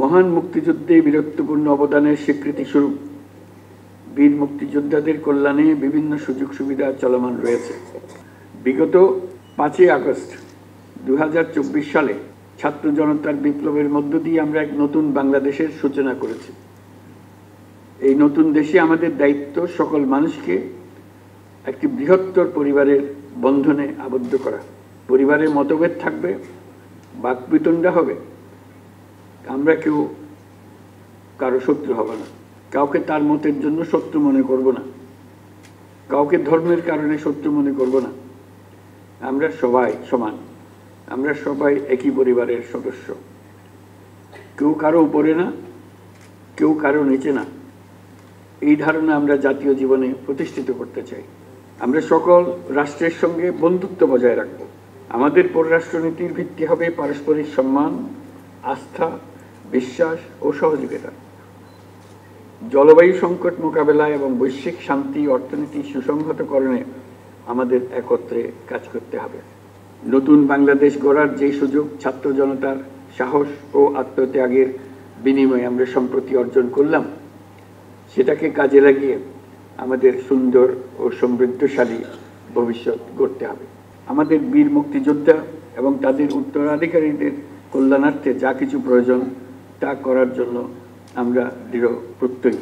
মহান মুক্তিযুদ্ধে বীরত্বপূর্ণ অবদানের স্বীকৃতিস্বরূপ বীর মুক্তিযোদ্ধাদের কল্যাণে বিভিন্ন সুযোগ সুবিধা চলমান রয়েছে। বিগত 5ই আগস্ট 2024 সালে ছাত্র জনতার বিপ্লবের মধ্য দিয়ে আমরা এক নতুন বাংলাদেশের সূচনা করেছি। এই নতুন দেশে আমাদের দায়িত্ব সকল মানুষকে একটি বৃহত্তর পরিবারের বন্ধনে আবদ্ধ করা। পরিবারের মতভেদ থাকবে, বাকবিতণ্ডা হবে, আমরা কেউ কারো শত্রু হব না, কাউকে তার মতের জন্য শত্রু মনে করব না, কাউকে ধর্মের কারণে শত্রু মনে করব না। আমরা সবাই সমান, আমরা সবাই একই পরিবারের সদস্য, কেউ কারো উপরে না, কেউ কারো নিচে না। এই ধারণা আমরা জাতীয় জীবনে প্রতিষ্ঠিত করতে চাই। আমরা সকল রাষ্ট্রের সঙ্গে বন্ধুত্ব বজায় রাখব। আমাদের পররাষ্ট্রনীতির ভিত্তি হবে পারস্পরিক সম্মান, আস্থা, বিশ্বাস ও সহযোগিতা। জলবায়ু সংকট মোকাবেলায় এবং বৈশ্বিক শান্তি অর্থনীতি সুসংহতকরণে আমাদের একত্রে কাজ করতে হবে। নতুন বাংলাদেশ গড়ার যে সুযোগ ছাত্র জনতার সাহস ও আত্মত্যাগের বিনিময়ে আমরা সম্প্রতি অর্জন করলাম, সেটাকে কাজে লাগিয়ে আমাদের সুন্দর ও সমৃদ্ধশালী ভবিষ্যৎ গড়তে হবে। আমাদের বীর মুক্তিযোদ্ধা এবং তাদের উত্তরাধিকারীদের কল্যাণার্থে যা কিছু প্রয়োজন তা করার জন্য আমরা দৃঢ় প্রত্যয়ী।